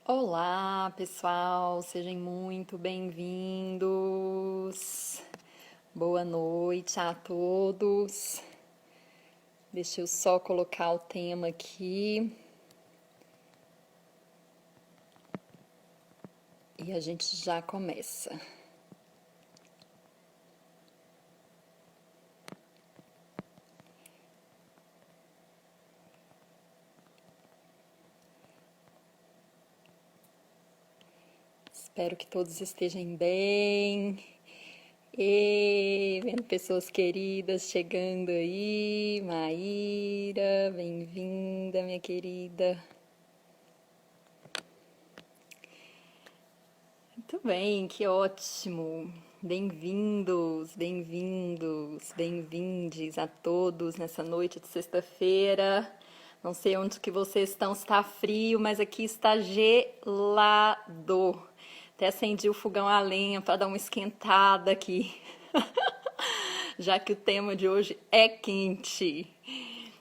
Olá, pessoal, sejam muito bem-vindos. Boa noite a todos. Deixa eu só colocar o tema aqui e a gente já começa. Espero que todos estejam bem. E vendo pessoas queridas chegando aí. Maíra, bem-vinda, minha querida. Muito bem, que ótimo. Bem-vindos, bem-vindos, bem-vindes a todos nessa noite de sexta-feira. Não sei onde que vocês estão, se está frio, mas aqui está gelado. Até acendi o fogão a lenha para dar uma esquentada aqui, já que o tema de hoje é quente.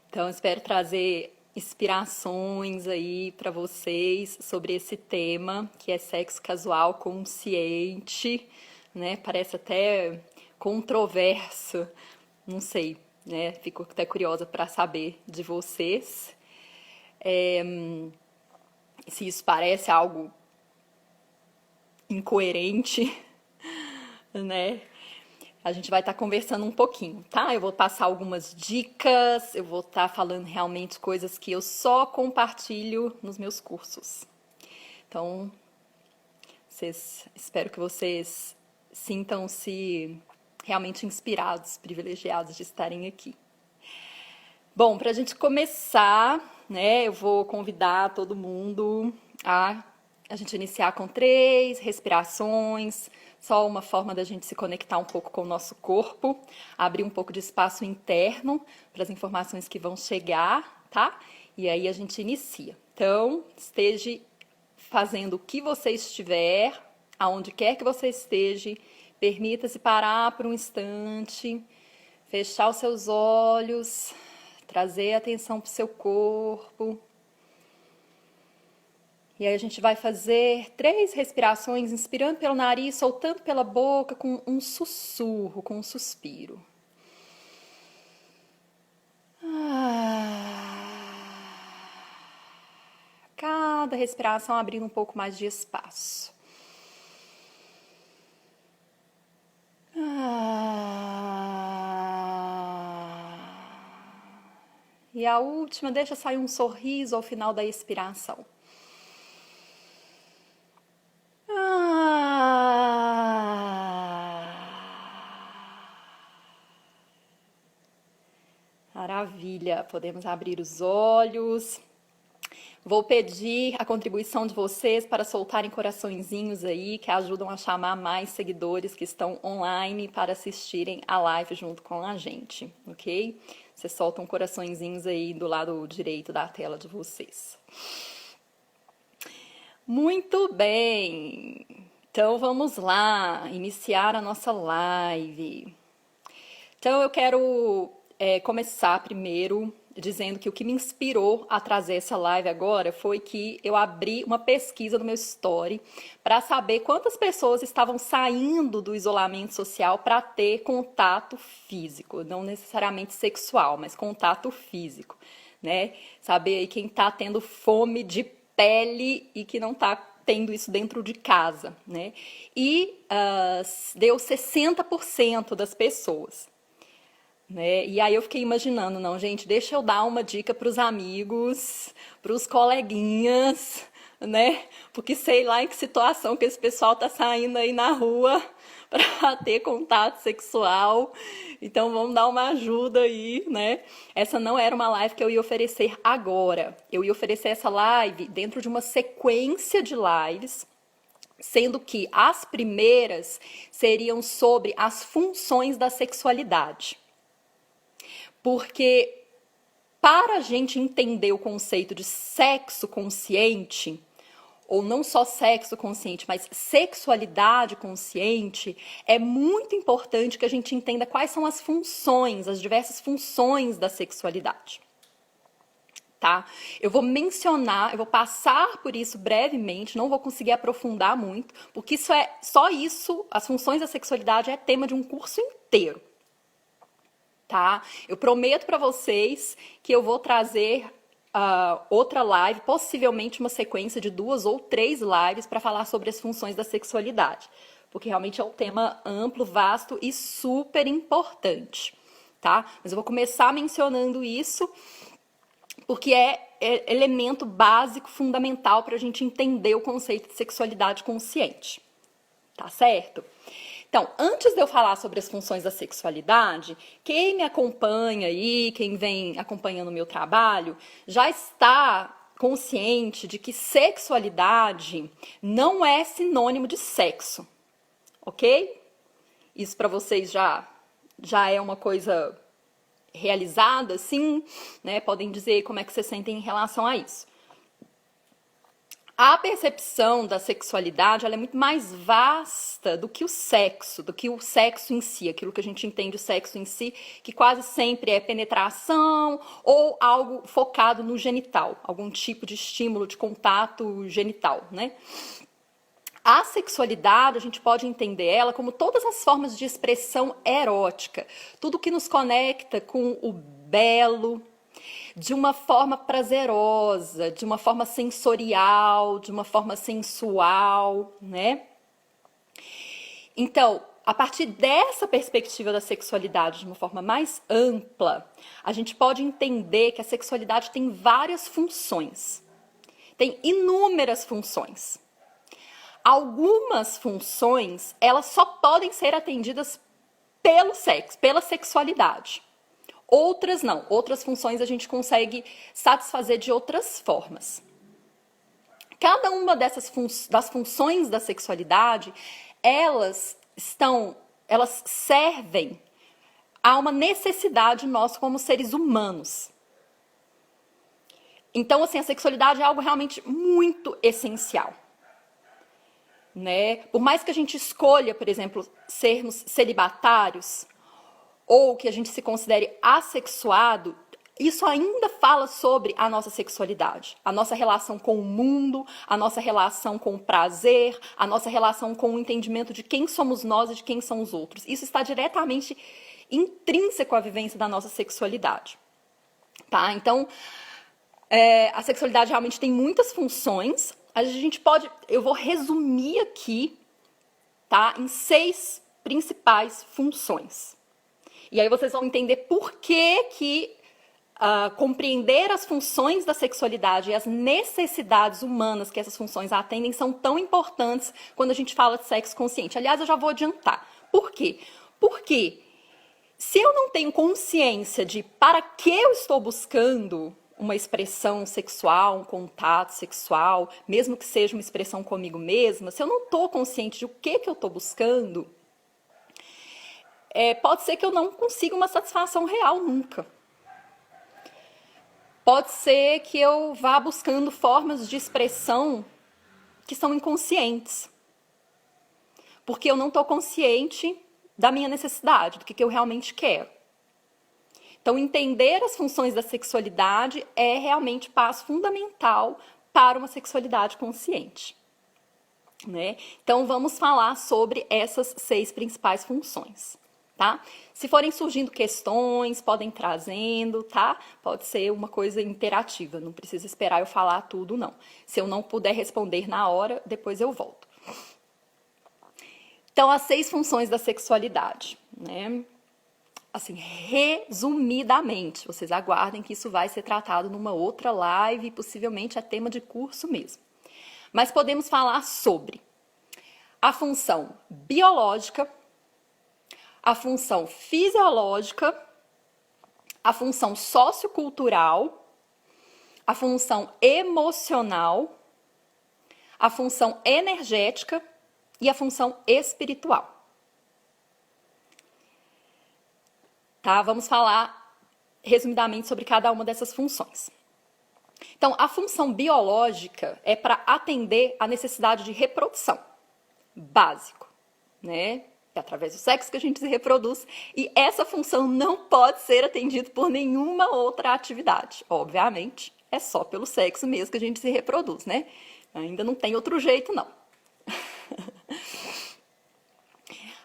Então, espero trazer inspirações aí para vocês sobre esse tema, que é sexo casual consciente, né? Parece até controverso, não sei, né? Fico até curiosa para saber de vocês. Se isso parece algo incoerente, né? A gente vai estar conversando um pouquinho, tá? Eu vou passar algumas dicas, eu vou estar falando realmente coisas que eu só compartilho nos meus cursos. Então, espero que vocês sintam-se realmente inspirados, privilegiados de estarem aqui. Bom, para a gente começar, né, eu vou convidar todo mundo a gente iniciar com 3 respirações, só uma forma da gente se conectar um pouco com o nosso corpo, abrir um pouco de espaço interno para as informações que vão chegar, tá? E aí a gente inicia. Então, esteja fazendo o que você estiver, aonde quer que você esteja, permita-se parar por um instante, fechar os seus olhos, trazer a atenção para o seu corpo. E aí a gente vai fazer 3 respirações, inspirando pelo nariz, soltando pela boca, com um sussurro, com um suspiro. Cada respiração abrindo um pouco mais de espaço. E a última, deixa sair um sorriso ao final da expiração. Maravilha, podemos abrir os olhos. Vou pedir a contribuição de vocês para soltarem coraçõezinhos aí, que ajudam a chamar mais seguidores que estão online para assistirem a live junto com a gente, ok? Vocês soltam coraçõezinhos aí do lado direito da tela de vocês. Muito bem! Então vamos lá, iniciar a nossa live. Então eu quero começar primeiro dizendo que o que me inspirou a trazer essa live agora foi que eu abri uma pesquisa no meu story para saber quantas pessoas estavam saindo do isolamento social para ter contato físico, não necessariamente sexual, mas contato físico, né? Saber aí quem está tendo fome de pele e que não está tendo isso dentro de casa, né? E deu 60% das pessoas. Né? E aí eu fiquei imaginando, não, gente, deixa eu dar uma dica para os amigos, para os coleguinhas, né? Porque sei lá em que situação que esse pessoal tá saindo aí na rua para ter contato sexual. Então vamos dar uma ajuda aí, né? Essa não era uma live que eu ia oferecer agora. Eu ia oferecer essa live dentro de uma sequência de lives, sendo que as primeiras seriam sobre as funções da sexualidade. Porque para a gente entender o conceito de sexo consciente, ou não só sexo consciente, mas sexualidade consciente, é muito importante que a gente entenda quais são as funções, as diversas funções da sexualidade. tá? Eu vou mencionar, eu vou passar por isso brevemente, não vou conseguir aprofundar muito, porque só isso, as funções da sexualidade é tema de um curso inteiro, tá? Eu prometo para vocês que eu vou trazer outra live, possivelmente uma sequência de 2 ou 3 lives para falar sobre as funções da sexualidade, porque realmente é um tema amplo, vasto e super importante, tá? Mas eu vou começar mencionando isso porque é elemento básico, fundamental para a gente entender o conceito de sexualidade consciente, tá certo? Então, antes de eu falar sobre as funções da sexualidade, quem me acompanha aí, quem vem acompanhando o meu trabalho, já está consciente de que sexualidade não é sinônimo de sexo, ok? Isso para vocês já é uma coisa realizada, sim, né? Podem dizer como é que vocês sentem em relação a isso. A percepção da sexualidade ela é muito mais vasta do que o sexo em si, aquilo que a gente entende o sexo em si, que quase sempre é penetração ou algo focado no genital, algum tipo de estímulo de contato genital, né? A sexualidade, a gente pode entender ela como todas as formas de expressão erótica, tudo que nos conecta com o belo, de uma forma prazerosa, de uma forma sensorial, de uma forma sensual, né? Então, a partir dessa perspectiva da sexualidade de uma forma mais ampla, a gente pode entender que a sexualidade tem várias funções, tem inúmeras funções. Algumas funções, elas só podem ser atendidas pelo sexo, pela sexualidade. Outras não, outras funções a gente consegue satisfazer de outras formas. Cada uma das funções da sexualidade, elas servem a uma necessidade nossa como seres humanos. Então, assim, a sexualidade é algo realmente muito essencial. Né? Por mais que a gente escolha, por exemplo, sermos celibatários, ou que a gente se considere assexuado, isso ainda fala sobre a nossa sexualidade, a nossa relação com o mundo, a nossa relação com o prazer, a nossa relação com o entendimento de quem somos nós e de quem são os outros. Isso está diretamente intrínseco à vivência da nossa sexualidade. Tá? Então, a sexualidade realmente tem muitas funções. Eu vou resumir aqui, tá, em 6 principais funções. E aí vocês vão entender por que compreender as funções da sexualidade e as necessidades humanas que essas funções atendem são tão importantes quando a gente fala de sexo consciente. Aliás, eu já vou adiantar. Por quê? Porque se eu não tenho consciência de para que eu estou buscando uma expressão sexual, um contato sexual, mesmo que seja uma expressão comigo mesma, se eu não estou consciente de o que eu estou buscando, pode ser que eu não consiga uma satisfação real nunca. Pode ser que eu vá buscando formas de expressão que são inconscientes, porque eu não estou consciente da minha necessidade, do que eu realmente quero. Então, entender as funções da sexualidade é realmente passo fundamental para uma sexualidade consciente. Né? Então, vamos falar sobre essas 6 principais funções. Tá? Se forem surgindo questões, podem ir trazendo, tá? Pode ser uma coisa interativa, não precisa esperar eu falar tudo, não. Se eu não puder responder na hora, depois eu volto. Então, as 6 funções da sexualidade, né? Assim, resumidamente, vocês aguardem que isso vai ser tratado numa outra live, possivelmente é tema de curso mesmo. Mas podemos falar sobre a função biológica, a função fisiológica, a função sociocultural, a função emocional, a função energética e a função espiritual. Tá? Vamos falar resumidamente sobre cada uma dessas funções. Então, a função biológica é para atender a necessidade de reprodução, básico, né? É através do sexo que a gente se reproduz, e essa função não pode ser atendida por nenhuma outra atividade, obviamente, é só pelo sexo mesmo que a gente se reproduz, né? Ainda não tem outro jeito, não.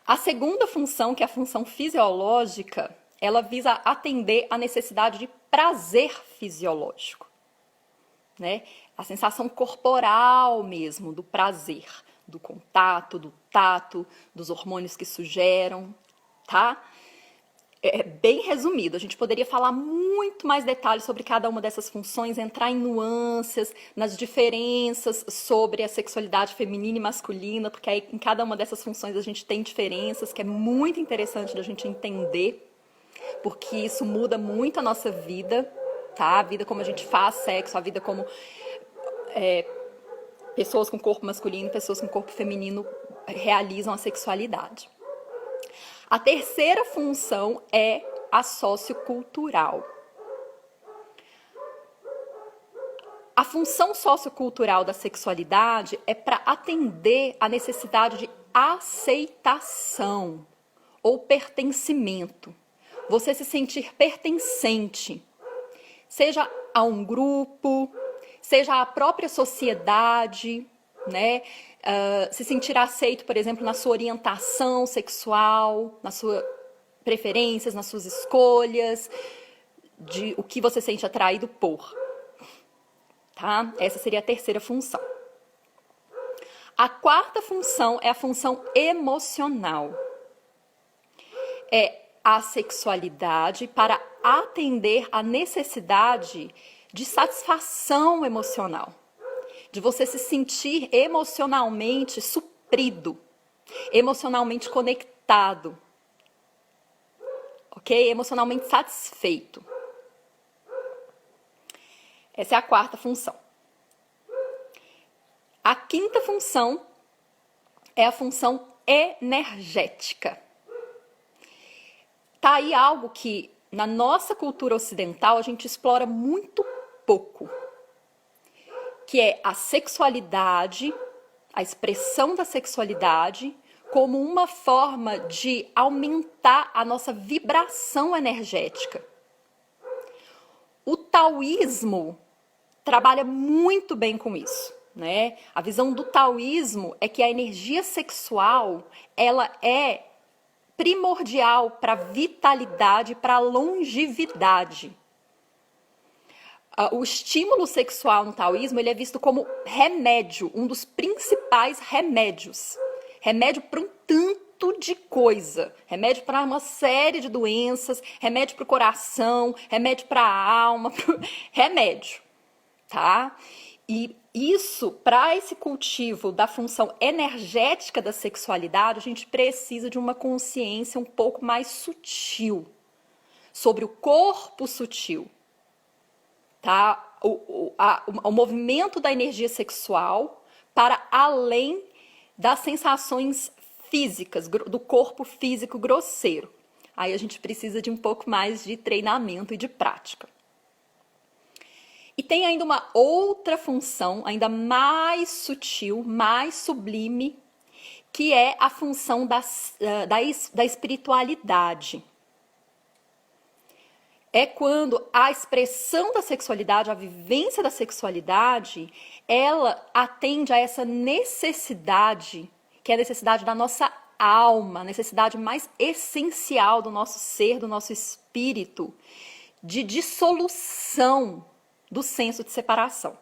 A segunda função, que é a função fisiológica, ela visa atender à necessidade de prazer fisiológico, né? A sensação corporal mesmo do prazer, do contato, do tato, dos hormônios que sugeram, tá? É bem resumido, a gente poderia falar muito mais detalhes sobre cada uma dessas funções, entrar em nuances, nas diferenças sobre a sexualidade feminina e masculina, porque aí em cada uma dessas funções a gente tem diferenças, que é muito interessante da gente entender, porque isso muda muito a nossa vida, tá? A vida como a gente faz sexo, a vida como pessoas com corpo masculino e pessoas com corpo feminino realizam a sexualidade. A terceira função é a sociocultural. A função sociocultural da sexualidade é para atender à necessidade de aceitação ou pertencimento. Você se sentir pertencente, seja a um grupo, seja à própria sociedade, né? Se sentir aceito, por exemplo, na sua orientação sexual, nas suas preferências, nas suas escolhas, de o que você sente atraído por. Tá? Essa seria a terceira função. A quarta função é a função emocional. É a sexualidade para atender à necessidade de satisfação emocional, de você se sentir emocionalmente suprido, emocionalmente conectado, ok? Emocionalmente satisfeito. Essa é a quarta função. A quinta função é a função energética. Tá aí algo que na nossa cultura ocidental a gente explora muito pouco, que é a sexualidade, a expressão da sexualidade como uma forma de aumentar a nossa vibração energética. O taoísmo trabalha muito bem com isso, né? A visão do taoísmo é que a energia sexual, ela é primordial para a vitalidade, para a longevidade. O estímulo sexual no taoísmo ele é visto como remédio, um dos principais remédios. Remédio para um tanto de coisa. Remédio para uma série de doenças, remédio para o coração, remédio para a alma, remédio, tá? E isso, para esse cultivo da função energética da sexualidade, a gente precisa de uma consciência um pouco mais sutil sobre o corpo sutil. Tá? O movimento da energia sexual para além das sensações físicas, do corpo físico grosseiro. Aí a gente precisa de um pouco mais de treinamento e de prática. E tem ainda uma outra função, ainda mais sutil, mais sublime, que é a função da espiritualidade. É quando a expressão da sexualidade, a vivência da sexualidade, ela atende a essa necessidade, que é a necessidade da nossa alma, a necessidade mais essencial do nosso ser, do nosso espírito, de dissolução do senso de separação.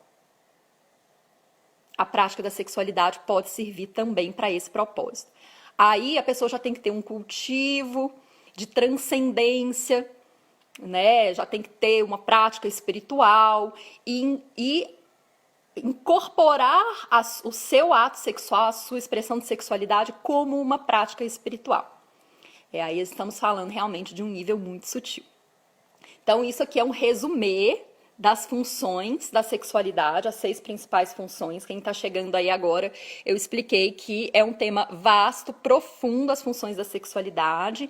A prática da sexualidade pode servir também para esse propósito. Aí a pessoa já tem que ter um cultivo de transcendência, né? Já tem que ter uma prática espiritual e incorporar o seu ato sexual, a sua expressão de sexualidade como uma prática espiritual. Aí estamos falando realmente de um nível muito sutil. Então isso aqui é um resumê das funções da sexualidade, as 6 principais funções. Quem está chegando aí agora, eu expliquei que é um tema vasto, profundo, as funções da sexualidade.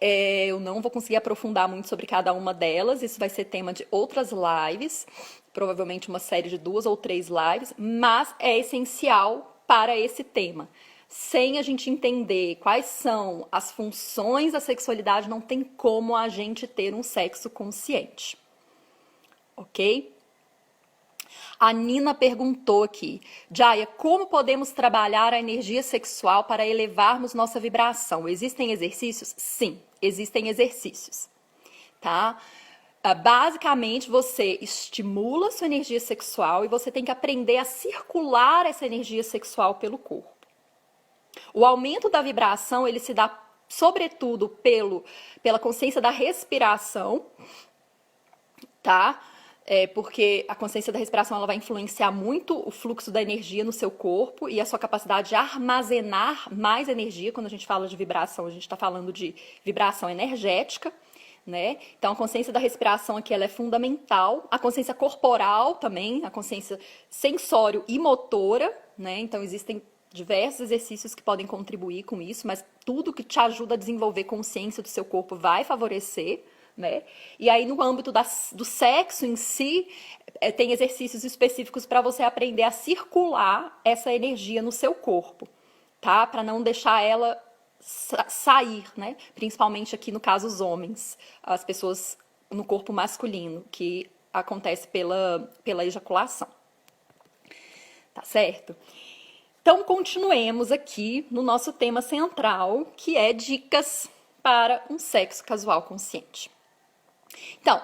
Eu não vou conseguir aprofundar muito sobre cada uma delas, isso vai ser tema de outras lives, provavelmente uma série de 2 ou 3 lives, mas é essencial para esse tema. Sem a gente entender quais são as funções da sexualidade, não tem como a gente ter um sexo consciente. Ok? A Nina perguntou aqui, Jaya, como podemos trabalhar a energia sexual para elevarmos nossa vibração? Existem exercícios? Sim, existem exercícios, tá? Basicamente, você estimula a sua energia sexual e você tem que aprender a circular essa energia sexual pelo corpo. O aumento da vibração, ele se dá sobretudo pela consciência da respiração, tá? Porque a consciência da respiração ela vai influenciar muito o fluxo da energia no seu corpo e a sua capacidade de armazenar mais energia. Quando a gente fala de vibração, a gente está falando de vibração energética, né? Então, a consciência da respiração aqui ela é fundamental. A consciência corporal também, a consciência sensório e motora, né? Então, existem diversos exercícios que podem contribuir com isso, mas tudo que te ajuda a desenvolver consciência do seu corpo vai favorecer, né? E aí, no âmbito do sexo em si, tem exercícios específicos para você aprender a circular essa energia no seu corpo, tá? Para não deixar ela sair, né? Principalmente aqui no caso os homens, as pessoas no corpo masculino, que acontece pela ejaculação. Tá certo? Então, continuemos aqui no nosso tema central, que é dicas para um sexo casual consciente. Então,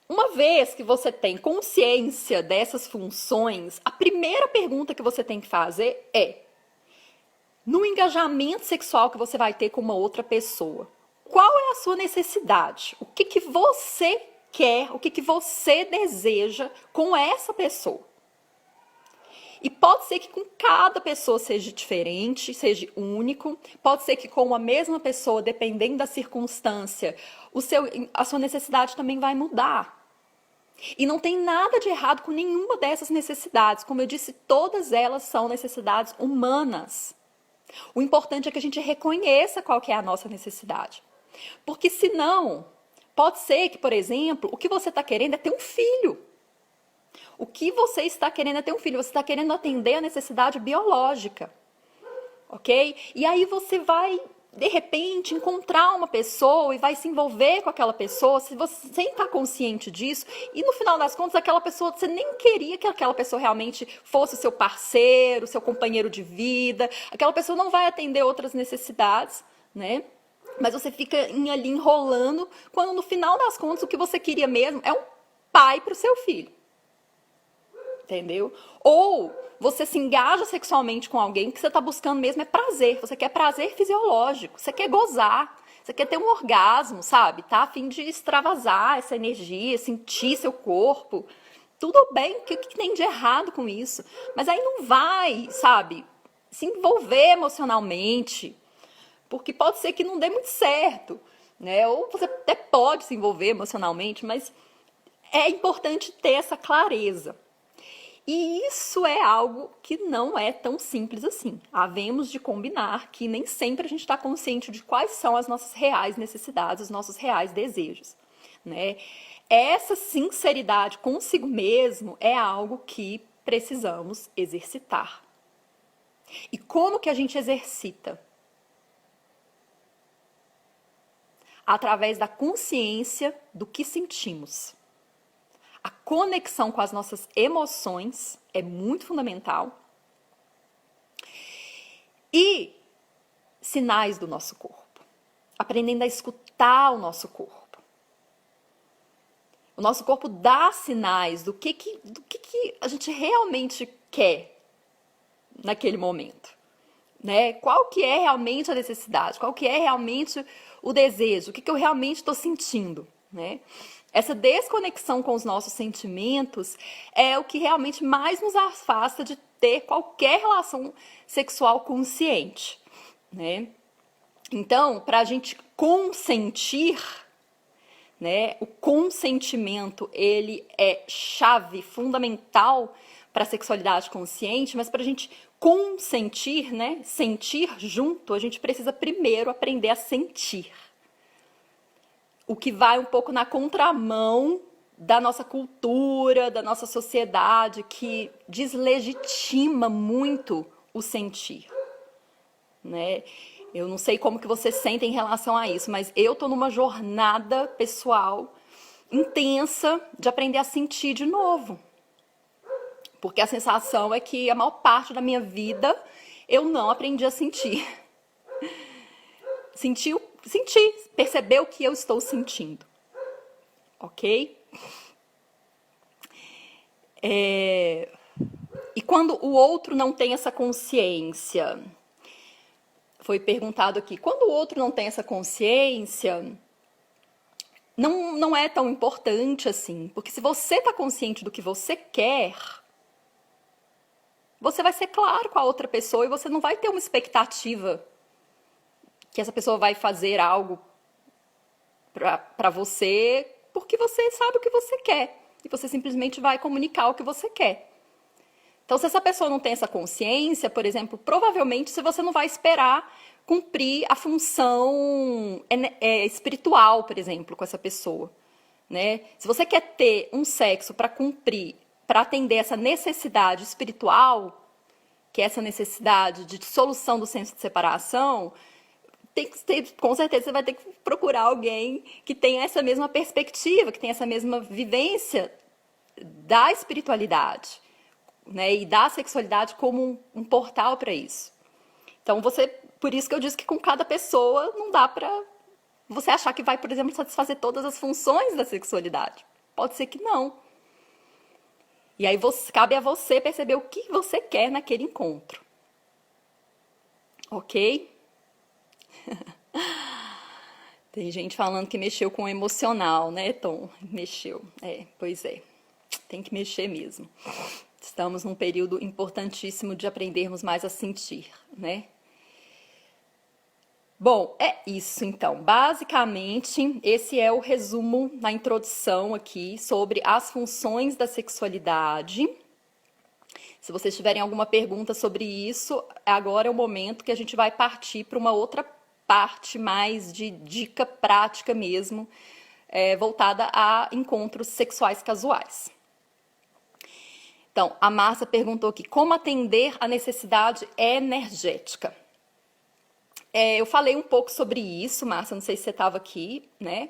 uma vez que você tem consciência dessas funções, a primeira pergunta que você tem que fazer é: no engajamento sexual que você vai ter com uma outra pessoa, qual é a sua necessidade? O que você quer, o que você deseja com essa pessoa? E pode ser que com cada pessoa seja diferente, seja único. Pode ser que com a mesma pessoa, dependendo da circunstância, a sua necessidade também vai mudar. E não tem nada de errado com nenhuma dessas necessidades. Como eu disse, todas elas são necessidades humanas. O importante é que a gente reconheça qual que é a nossa necessidade. Porque senão, pode ser que, por exemplo, o que você está querendo é ter um filho. O que você está querendo é ter um filho. Você está querendo atender a necessidade biológica. Ok? E aí você vai, de repente, encontrar uma pessoa e vai se envolver com aquela pessoa sem estar consciente disso. E no final das contas, aquela pessoa, você nem queria que aquela pessoa realmente fosse o seu parceiro, seu companheiro de vida. Aquela pessoa não vai atender outras necessidades, né? Mas você fica ali enrolando, quando no final das contas o que você queria mesmo é um pai para o seu filho. Entendeu? Ou você se engaja sexualmente com alguém que você está buscando mesmo é prazer. Você quer prazer fisiológico, você quer gozar, você quer ter um orgasmo, sabe? Tá a fim de extravasar essa energia, sentir seu corpo. Tudo bem, o que tem de errado com isso? Mas aí não vai, sabe, se envolver emocionalmente, porque pode ser que não dê muito certo, né? Ou você até pode se envolver emocionalmente, mas é importante ter essa clareza. E isso é algo que não é tão simples assim. Havemos de combinar que nem sempre a gente está consciente de quais são as nossas reais necessidades, os nossos reais desejos, né? Essa sinceridade consigo mesmo é algo que precisamos exercitar. E como que a gente exercita? Através da consciência do que sentimos. A conexão com as nossas emoções é muito fundamental. E sinais do nosso corpo. Aprendendo a escutar o nosso corpo. O nosso corpo dá sinais do que a gente realmente quer naquele momento. Né? Qual que é realmente a necessidade? Qual que é realmente o desejo? O que eu realmente estou sentindo? Né? Essa desconexão com os nossos sentimentos é o que realmente mais nos afasta de ter qualquer relação sexual consciente, né? Então, para a gente consentir, né, o consentimento, ele é chave fundamental para a sexualidade consciente, mas para a gente consentir, né, sentir junto, a gente precisa primeiro aprender a sentir. O que vai um pouco na contramão da nossa cultura, da nossa sociedade, que deslegitima muito o sentir, né? Eu não sei como que você sente em relação a isso, mas eu tô numa jornada pessoal intensa de aprender a sentir de novo, Porque a sensação é que a maior parte da minha vida eu não aprendi a sentir. Sentir, perceber o que eu estou sentindo. Ok? E quando o outro não tem essa consciência, foi perguntado aqui, quando o outro não tem essa consciência, não é tão importante assim, porque se você está consciente do que você quer, você vai ser claro com a outra pessoa e você não vai ter uma expectativa que essa pessoa vai fazer algo para você, porque você sabe o que você quer e você simplesmente vai comunicar o que você quer. Então, se essa pessoa não tem essa consciência, por exemplo, provavelmente você não vai esperar cumprir a função espiritual, por exemplo, com essa pessoa, né? Se você quer ter um sexo para cumprir, para atender essa necessidade espiritual, que é essa necessidade de solução do senso de separação, com certeza você vai ter que procurar alguém que tenha essa mesma perspectiva, que tenha essa mesma vivência da espiritualidade, né, e da sexualidade como um portal para isso. Então, por isso que eu disse que com cada pessoa não dá para você achar que vai, por exemplo, satisfazer todas as funções da sexualidade. Pode ser que não. E aí cabe a você perceber o que você quer naquele encontro. Ok? Tem gente falando que mexeu com o emocional, né, Tom? Mexeu. Pois é. Tem que mexer mesmo. Estamos num período importantíssimo de aprendermos mais a sentir, né? Bom, é isso então. Basicamente, esse é o resumo na introdução aqui sobre as funções da sexualidade. Se vocês tiverem alguma pergunta sobre isso, agora é o momento que a gente vai partir para uma outra parte mais de dica prática mesmo, voltada a encontros sexuais casuais. Então, a Márcia perguntou aqui, como atender a necessidade energética? Eu falei um pouco sobre isso, Márcia, não sei se você estava aqui, né?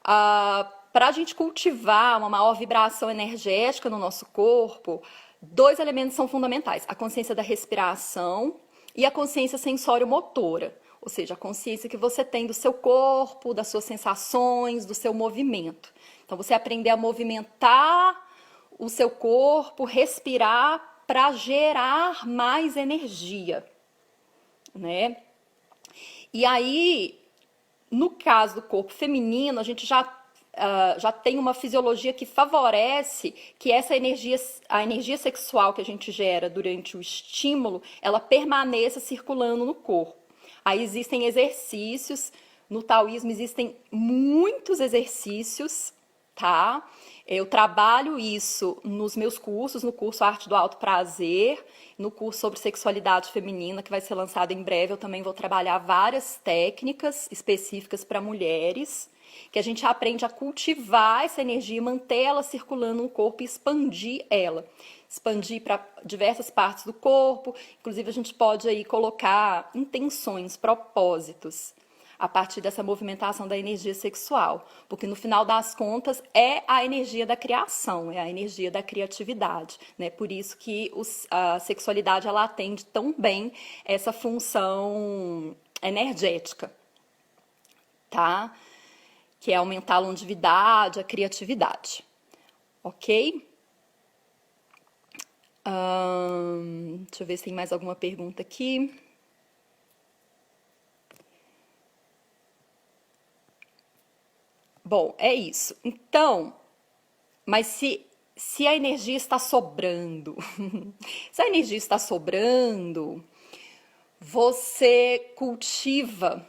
Para a gente cultivar uma maior vibração energética no nosso corpo, 2 elementos são fundamentais, a consciência da respiração e a consciência sensório-motora, ou seja, a consciência que você tem do seu corpo, das suas sensações, do seu movimento. Então, você aprender a movimentar o seu corpo, respirar para gerar mais energia, né? E aí, no caso do corpo feminino, a gente já tem uma fisiologia que favorece que a energia sexual que a gente gera durante o estímulo, ela permaneça circulando no corpo. Aí existem exercícios, no taoísmo existem muitos exercícios, tá? Eu trabalho isso nos meus cursos, no curso Arte do Alto Prazer, no curso sobre sexualidade feminina, que vai ser lançado em breve. Eu também vou trabalhar várias técnicas específicas para mulheres, que a gente aprende a cultivar essa energia, manter ela circulando no corpo e expandir ela. Expandir para diversas partes do corpo, inclusive a gente pode aí colocar intenções, propósitos, a partir dessa movimentação da energia sexual, porque no final das contas é a energia da criação, é a energia da criatividade, né? Por isso que a sexualidade ela atende tão bem essa função energética, tá? Que é aumentar a longevidade, a criatividade, ok? Deixa eu ver se tem mais alguma pergunta aqui. Bom, é isso. Então, mas se a energia está sobrando, se a energia está sobrando, você cultiva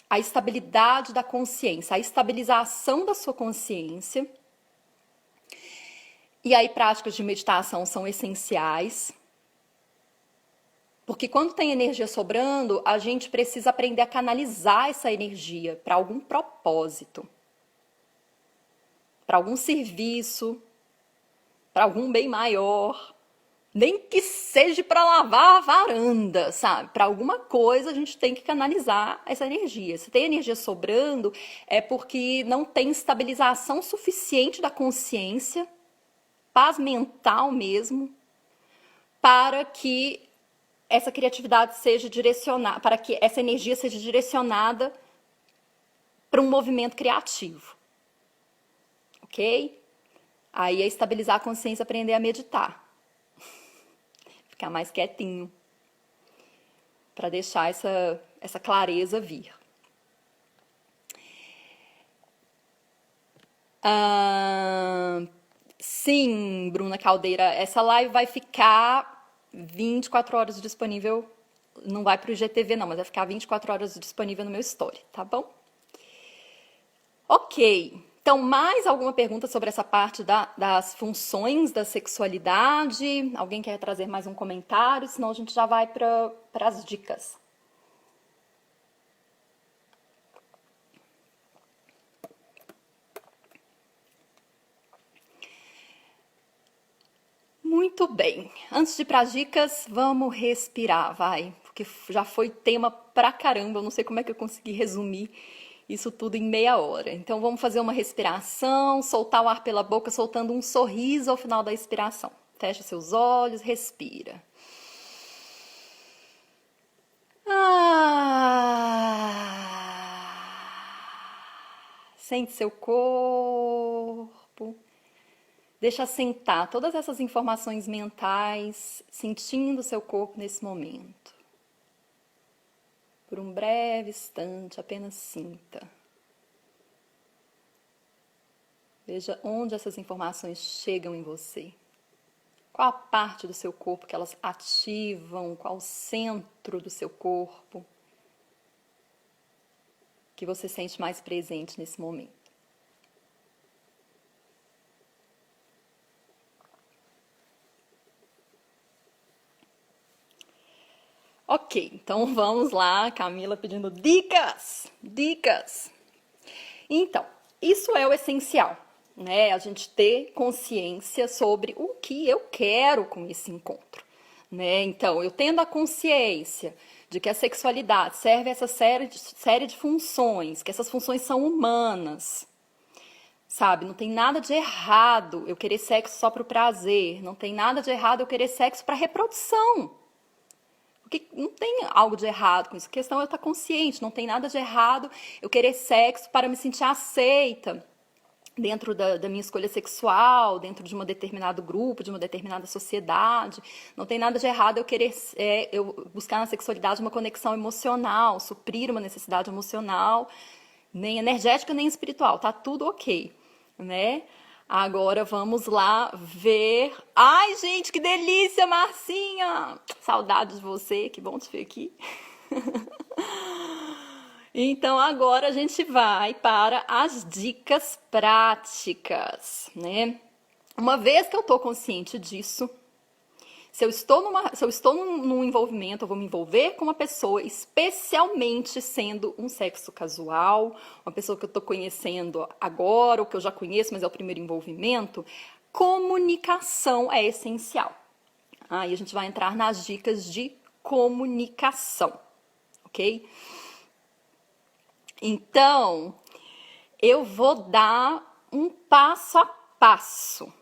a estabilidade da consciência, a estabilização da sua consciência. E aí práticas de meditação são essenciais. Porque quando tem energia sobrando, a gente precisa aprender a canalizar essa energia para algum propósito, para algum serviço, para algum bem maior, nem que seja para lavar a varanda, sabe? Para alguma coisa a gente tem que canalizar essa energia. Se tem energia sobrando, é porque não tem estabilização suficiente da consciência paz mental mesmo, para que essa criatividade seja direcionada, para que essa energia seja direcionada para um movimento criativo. Ok? Aí é estabilizar a consciência, aprender a meditar. Ficar mais quietinho. Para deixar essa clareza vir. Sim, Bruna Caldeira, essa live vai ficar 24 horas disponível, não vai para o IGTV não, mas vai ficar 24 horas disponível no meu story, tá bom? Ok, então mais alguma pergunta sobre essa parte das funções da sexualidade? Alguém quer trazer mais um comentário? Senão a gente já vai para as dicas. Muito bem. Antes de ir para as dicas, vamos respirar, vai. Porque já foi tema pra caramba. Eu não sei como é que eu consegui resumir isso tudo em meia hora. Então vamos fazer uma respiração, soltar o ar pela boca, soltando um sorriso ao final da expiração. Fecha seus olhos, respira. Sente seu corpo. Deixa assentar todas essas informações mentais, sentindo seu corpo nesse momento. Por um breve instante, apenas sinta. Veja onde essas informações chegam em você. Qual a parte do seu corpo que elas ativam, qual o centro do seu corpo que você sente mais presente nesse momento. Ok, então vamos lá, Camila pedindo dicas, dicas. Então, isso é o essencial, né? A gente ter consciência sobre o que eu quero com esse encontro, né? Então, eu tendo a consciência de que a sexualidade serve a essa série de funções, que essas funções são humanas, sabe? Não tem nada de errado eu querer sexo só para o prazer, não tem nada de errado eu querer sexo para reprodução. Porque não tem algo de errado com isso. A questão é eu estar consciente, não tem nada de errado eu querer sexo para me sentir aceita dentro da minha escolha sexual, dentro de um determinado grupo, de uma determinada sociedade. Não tem nada de errado eu querer eu buscar na sexualidade uma conexão emocional, suprir uma necessidade emocional, nem energética nem espiritual. Tá tudo ok, né? Agora vamos lá ver. Ai, gente, que delícia, Marcinha! Saudades de você, que bom te ver aqui. Então agora a gente vai para as dicas práticas, né? Uma vez que eu tô consciente disso, se eu estou num envolvimento, eu vou me envolver com uma pessoa, especialmente sendo um sexo casual, uma pessoa que eu estou conhecendo agora, ou que eu já conheço, mas é o primeiro envolvimento, comunicação é essencial. Aí a gente vai entrar nas dicas de comunicação, ok? Então, eu vou dar um passo a passo,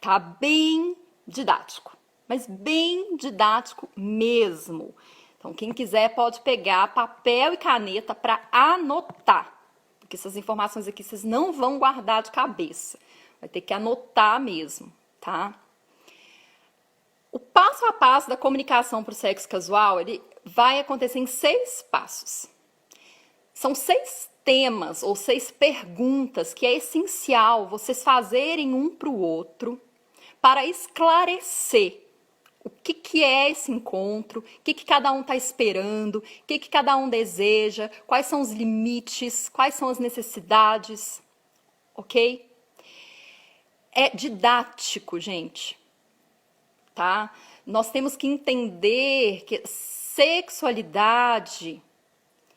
tá? Bem didático. Mas bem didático mesmo. Então, quem quiser pode pegar papel e caneta para anotar. Porque essas informações aqui vocês não vão guardar de cabeça. Vai ter que anotar mesmo, tá? O passo a passo da comunicação para o sexo casual, ele vai acontecer em 6 passos. São 6 temas ou 6 perguntas que é essencial vocês fazerem um para o outro para esclarecer o que é esse encontro, o que cada um está esperando, o que cada um deseja, quais são os limites, quais são as necessidades, ok? É didático, gente, tá? Nós temos que entender que sexualidade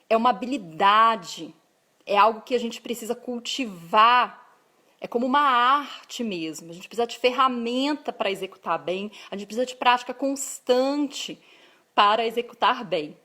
é uma habilidade, é algo que a gente precisa cultivar. É como uma arte mesmo, a gente precisa de ferramenta para executar bem, a gente precisa de prática constante para executar bem,